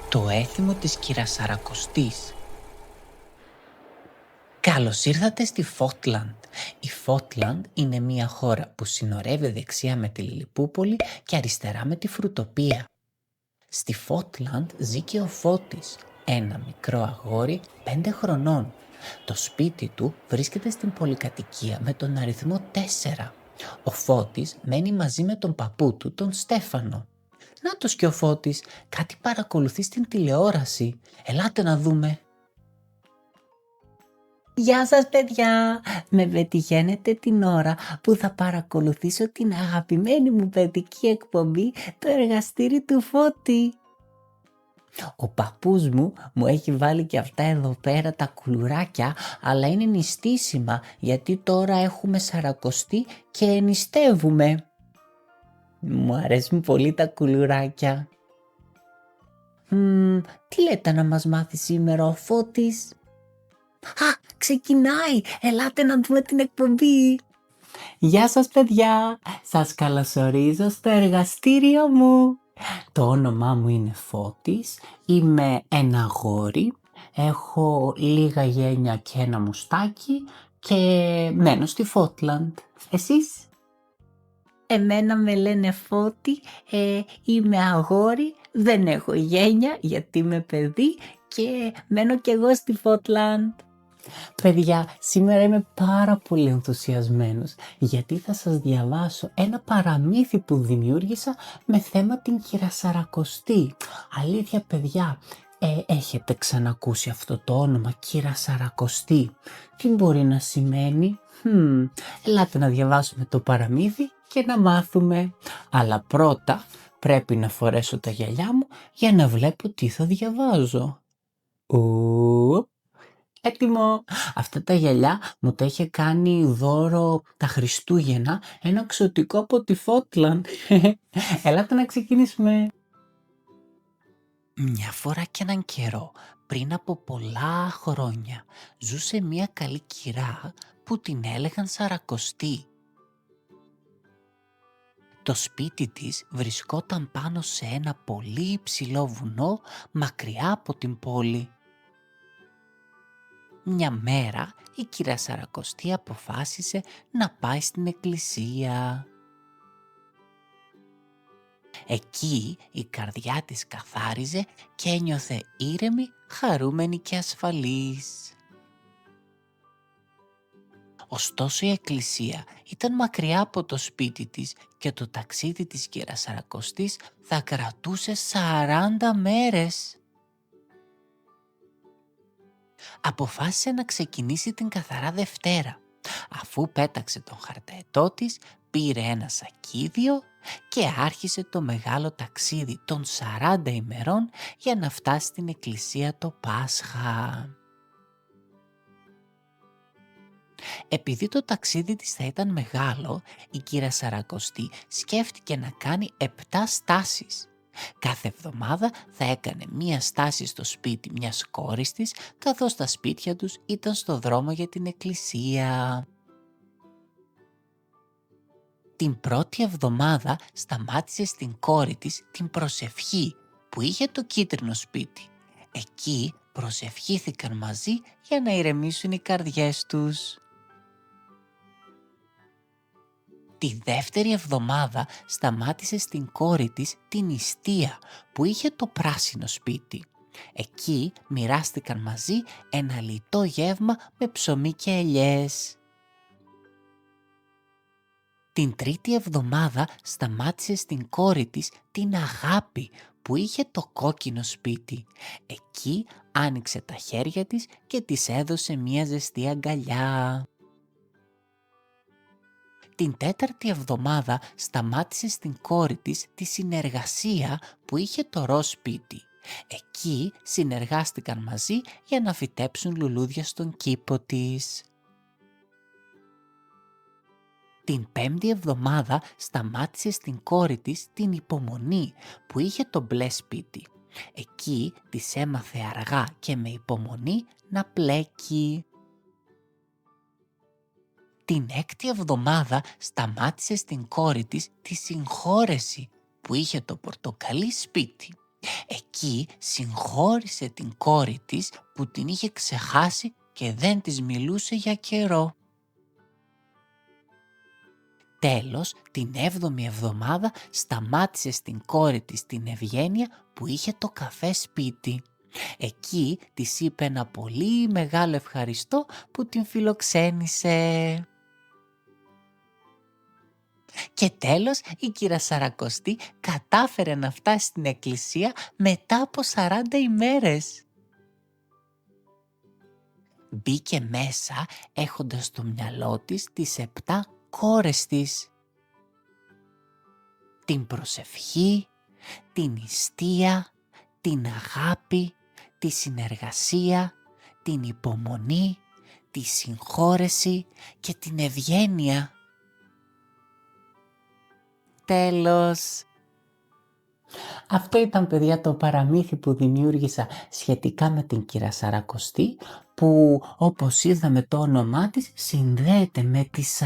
Το έθιμο της κυρασαρακοστής. Καλώς ήρθατε στη Φότλαντ. Η Φότλαντ είναι μια χώρα που συνορεύει δεξιά με τη Λιλιπούπολη και αριστερά με τη Φρουτοπία. Στη Φότλαντ ζει και ο Φώτης, ένα μικρό αγόρι 5 χρονών. Το σπίτι του βρίσκεται στην πολυκατοικία με τον αριθμό 4. Ο Φώτης μένει μαζί με τον παππού του, τον Στέφανο. Νάτος και ο Φώτης, κάτι παρακολουθεί στην τηλεόραση. Ελάτε να δούμε. Γεια σας παιδιά, με πετυχαίνετε την ώρα που θα παρακολουθήσω την αγαπημένη μου παιδική εκπομπή, το εργαστήρι του Φώτη. Ο παππούς μου έχει βάλει και αυτά εδώ πέρα τα κουλουράκια, αλλά είναι νηστίσιμα γιατί τώρα έχουμε σαρακοστή και νηστεύουμε. Μου αρέσουν πολύ τα κουλουράκια. Τι λέτε να μας μάθει σήμερα ο Φώτης? Ξεκινάει! Ελάτε να δούμε την εκπομπή! Γεια σας παιδιά! Σας καλωσορίζω στο εργαστήριο μου! Το όνομά μου είναι Φώτης, είμαι ένα αγόρι, έχω λίγα γένια και ένα μουστάκι και μένω στη Φότλαντ. Εσείς? Εμένα με λένε Φώτη, είμαι αγόρι, δεν έχω γένια γιατί είμαι παιδί και μένω κι εγώ στη Φότλαντ. Παιδιά, σήμερα είμαι πάρα πολύ ενθουσιασμένος γιατί θα σας διαβάσω ένα παραμύθι που δημιούργησα με θέμα την κυρασαρακοστή. Αλήθεια παιδιά, έχετε ξανακούσει αυτό το όνομα κυρασαρακοστή? Τι μπορεί να σημαίνει? Ελάτε να διαβάσουμε το παραμύθι και να μάθουμε. Αλλά πρώτα πρέπει να φορέσω τα γυαλιά μου για να βλέπω τι θα διαβάζω. Έτοιμο! Αυτά τα γυαλιά μου τα είχε κάνει δώρο τα Χριστούγεννα ένα εξωτικό από τη Φότλαντ. Ελάτε να ξεκινήσουμε. Μια φορά και έναν καιρό, πριν από πολλά χρόνια, ζούσε μια καλή κυρά που την έλεγαν Σαρακοστή. Το σπίτι της βρισκόταν πάνω σε ένα πολύ υψηλό βουνό μακριά από την πόλη. Μια μέρα η κυρία Σαρακοστή αποφάσισε να πάει στην εκκλησία. Εκεί η καρδιά της καθάριζε και ένιωθε ήρεμη, χαρούμενη και ασφαλής. Ωστόσο η εκκλησία ήταν μακριά από το σπίτι της και το ταξίδι της κυρίας Σαρακοστής θα κρατούσε 40 μέρες. Αποφάσισε να ξεκινήσει την καθαρά Δευτέρα. Αφού πέταξε τον χαρταετό της, πήρε ένα σακίδιο και άρχισε το μεγάλο ταξίδι των 40 ημερών για να φτάσει στην εκκλησία το Πάσχα. Επειδή το ταξίδι της θα ήταν μεγάλο, η κυρία Σαρακοστή σκέφτηκε να κάνει 7 στάσεις. Κάθε εβδομάδα θα έκανε μία στάση στο σπίτι μιας κόρης της, καθώς τα σπίτια τους ήταν στο δρόμο για την εκκλησία. Την πρώτη εβδομάδα σταμάτησε στην κόρη της την προσευχή που είχε το κίτρινο σπίτι. Εκεί προσευχήθηκαν μαζί για να ηρεμήσουν οι καρδιές τους. Τη δεύτερη εβδομάδα σταμάτησε στην κόρη της την Ιστία που είχε το πράσινο σπίτι. Εκεί μοιράστηκαν μαζί ένα λιτό γεύμα με ψωμί και ελιές. Την τρίτη εβδομάδα σταμάτησε στην κόρη της την Αγάπη που είχε το κόκκινο σπίτι. Εκεί άνοιξε τα χέρια της και της έδωσε μια ζεστή αγκαλιά. Την τέταρτη εβδομάδα σταμάτησε στην κόρη της τη Συνεργασία που είχε το ροζ σπίτι. Εκεί συνεργάστηκαν μαζί για να φυτέψουν λουλούδια στον κήπο της. Την πέμπτη εβδομάδα σταμάτησε στην κόρη της την Υπομονή που είχε το μπλε σπίτι. Εκεί της έμαθε αργά και με υπομονή να πλέκει. Την έκτη εβδομάδα σταμάτησε στην κόρη της τη Συγχώρεση που είχε το πορτοκαλί σπίτι. Εκεί συγχώρησε την κόρη της που την είχε ξεχάσει και δεν της μιλούσε για καιρό. Τέλος, την 7η εβδομάδα σταμάτησε στην κόρη της την Ευγένεια που είχε το καφέ σπίτι. Εκεί της είπε ένα πολύ μεγάλο ευχαριστώ που την φιλοξένησε. Και τέλος, η κύρα Σαρακοστή κατάφερε να φτάσει στην εκκλησία μετά από 40 ημέρες. Μπήκε μέσα έχοντας στο μυαλό της τις 7 κόρες της. Την προσευχή, την νηστεία, την αγάπη, τη συνεργασία, την υπομονή, τη συγχώρεση και την ευγένεια. Τέλος. Αυτό ήταν, παιδιά, το παραμύθι που δημιούργησα σχετικά με την κύρα Σαρακοστή, που όπως είδαμε το όνομά της συνδέεται με τις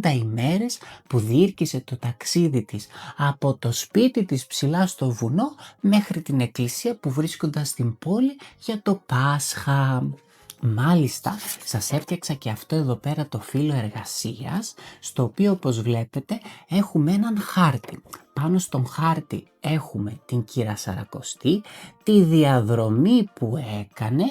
40 ημέρες που διήρκησε το ταξίδι της από το σπίτι της ψηλά στο βουνό μέχρι την εκκλησία που βρίσκονταν στην πόλη για το Πάσχα. Μάλιστα, σας έφτιαξα και αυτό εδώ πέρα το φύλλο εργασίας, στο οποίο όπως βλέπετε έχουμε έναν χάρτη. Πάνω στον χάρτη έχουμε την κύρα Σαρακοστή, τη διαδρομή που έκανε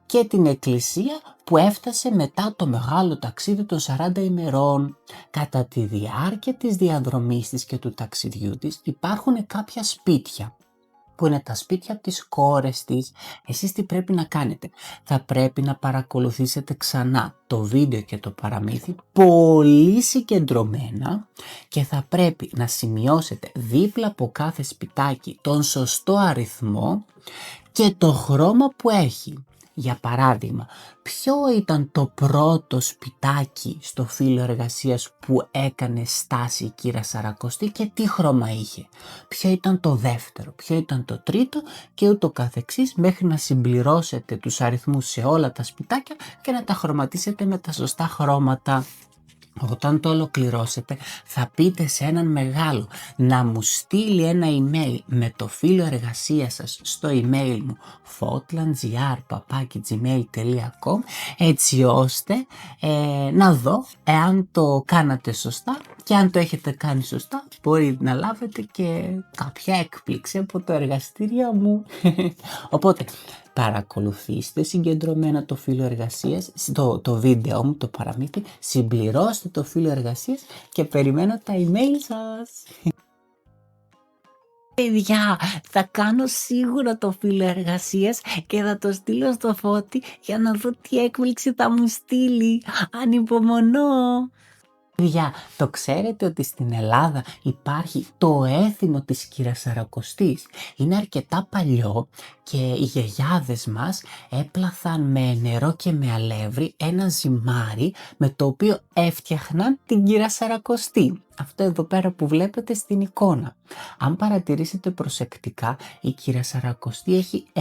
και την εκκλησία που έφτασε μετά το μεγάλο ταξίδι των 40 ημερών. Κατά τη διάρκεια της διαδρομής της και του ταξιδιού της υπάρχουν κάποια σπίτια, που είναι τα σπίτια της κόρες της. Εσείς τι πρέπει να κάνετε? Θα πρέπει να παρακολουθήσετε ξανά το βίντεο και το παραμύθι πολύ συγκεντρωμένα και θα πρέπει να σημειώσετε δίπλα από κάθε σπιτάκι τον σωστό αριθμό και το χρώμα που έχει. Για παράδειγμα, ποιο ήταν το πρώτο σπιτάκι στο φύλλο εργασίας που έκανε στάση η κύρα Σαρακοστή και τι χρώμα είχε? Ποιο ήταν το δεύτερο, ποιο ήταν το τρίτο και ούτω καθεξής, μέχρι να συμπληρώσετε τους αριθμούς σε όλα τα σπιτάκια και να τα χρωματίσετε με τα σωστά χρώματα. Όταν το ολοκληρώσετε θα πείτε σε έναν μεγάλο να μου στείλει ένα email με το φύλλο εργασίας σας στο email μου fotlandgr@gmail.com, έτσι ώστε να δω εάν το κάνατε σωστά, και αν το έχετε κάνει σωστά μπορεί να λάβετε και κάποια έκπληξη από το εργαστήριο μου. Οπότε παρακολουθήστε συγκεντρωμένα το φύλλο εργασίας, το βίντεο μου, το παραμύθι, συμπληρώστε το φύλλο εργασίας και περιμένω τα email σας. Παιδιά, θα κάνω σίγουρα το φύλλο εργασίας και θα το στείλω στο Φώτη για να δω τι έκπληξη θα μου στείλει. Ανυπομονώ. Παιδιά, το ξέρετε ότι στην Ελλάδα υπάρχει το έθιμο της κύρας Σαρακοστής? Είναι αρκετά παλιό και οι γιαγιάδες μας έπλαθαν με νερό και με αλεύρι ένα ζυμάρι με το οποίο έφτιαχναν την κύρα Σαρακοστή. Αυτό εδώ πέρα που βλέπετε στην εικόνα. Αν παρατηρήσετε προσεκτικά, η κύρα Σαρακοστή έχει 7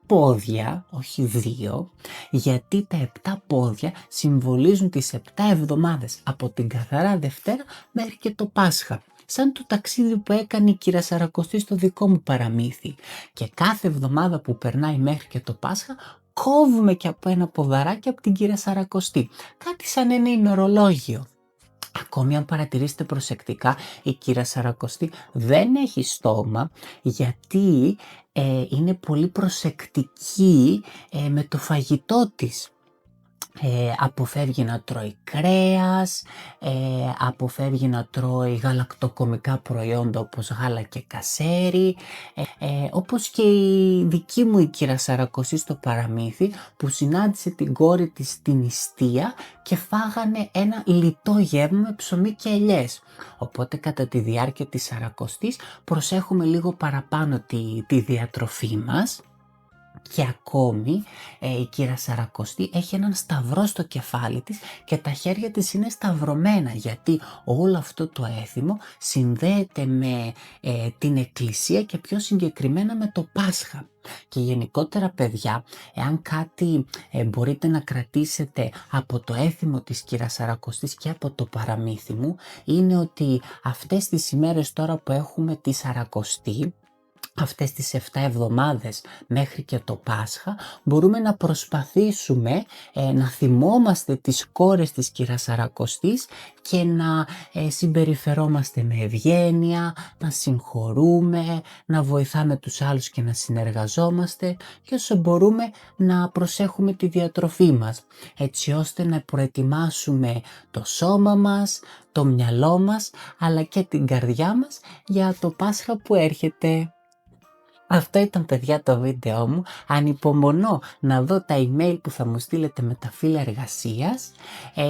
πόδια, όχι 2, γιατί τα 7 πόδια συμβολίζουν τις 7 εβδομάδες από την καθαρά Δευτέρα μέχρι και το Πάσχα. Σαν το ταξίδι που έκανε η κύρα Σαρακοστή στο δικό μου παραμύθι. Και κάθε εβδομάδα που περνάει μέχρι και το Πάσχα κόβουμε και από ένα ποδαράκι από την κύρα Σαρακοστή. Κάτι σαν ένα ημερολόγιο. Ακόμη αν παρατηρήσετε προσεκτικά, η κύρα Σαρακοστή δεν έχει στόμα, γιατί είναι πολύ προσεκτική με το φαγητό της. Αποφεύγει να τρώει κρέας, αποφεύγει να τρώει γαλακτοκομικά προϊόντα όπως γάλα και κασέρι, όπως και η δική μου η κύρα Σαρακοστή στο παραμύθι, που συνάντησε την κόρη της στην νηστεία και φάγανε ένα λιτό γεύμα με ψωμί και ελιές. Οπότε κατά τη διάρκεια της Σαρακοστής προσέχουμε λίγο παραπάνω τη διατροφή μας. Και ακόμη η κύρα Σαρακοστή έχει έναν σταυρό στο κεφάλι της και τα χέρια της είναι σταυρωμένα, γιατί όλο αυτό το έθιμο συνδέεται με την εκκλησία και πιο συγκεκριμένα με το Πάσχα. Και γενικότερα, παιδιά, εάν κάτι μπορείτε να κρατήσετε από το έθιμο της κύρας Σαρακοστής και από το παραμύθι μου, είναι ότι αυτές τις ημέρες τώρα που έχουμε τη Σαρακοστή, αυτές τις 7 εβδομάδες μέχρι και το Πάσχα μπορούμε να προσπαθήσουμε να θυμόμαστε τις κόρες της Κυρασαρακοστής και να συμπεριφερόμαστε με ευγένεια, να συγχωρούμε, να βοηθάμε τους άλλους και να συνεργαζόμαστε και όσο μπορούμε να προσέχουμε τη διατροφή μας, έτσι ώστε να προετοιμάσουμε το σώμα μας, το μυαλό μας αλλά και την καρδιά μας για το Πάσχα που έρχεται. Αυτό ήταν, παιδιά, το βίντεό μου. Ανυπομονώ να δω τα email που θα μου στείλετε με τα φύλλα εργασίας.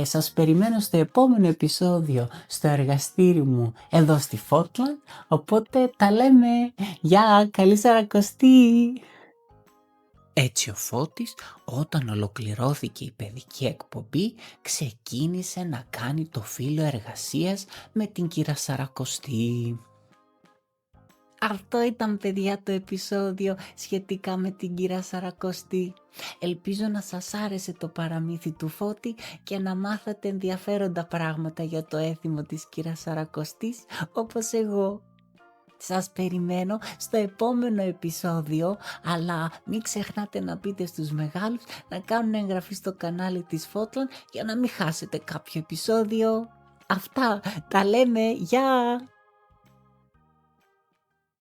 Σας περιμένω στο επόμενο επεισόδιο στο εργαστήρι μου εδώ στη Φότλαντ. Οπότε τα λέμε. Γεια, καλή Σαρακοστή! Έτσι ο Φώτης, όταν ολοκληρώθηκε η παιδική εκπομπή, ξεκίνησε να κάνει το φύλλο εργασίας με την Κυρασαρακοστή. Αυτό ήταν, παιδιά, το επεισόδιο σχετικά με την Κυρασαρακοστή. Ελπίζω να σας άρεσε το παραμύθι του Φώτη και να μάθατε ενδιαφέροντα πράγματα για το έθιμο της Κυρασαρακοστής όπως εγώ. Σας περιμένω στο επόμενο επεισόδιο, αλλά μην ξεχνάτε να πείτε στους μεγάλους να κάνουν εγγραφή στο κανάλι της Φότλαντ για να μην χάσετε κάποιο επεισόδιο. Αυτά, τα λέμε, γεια!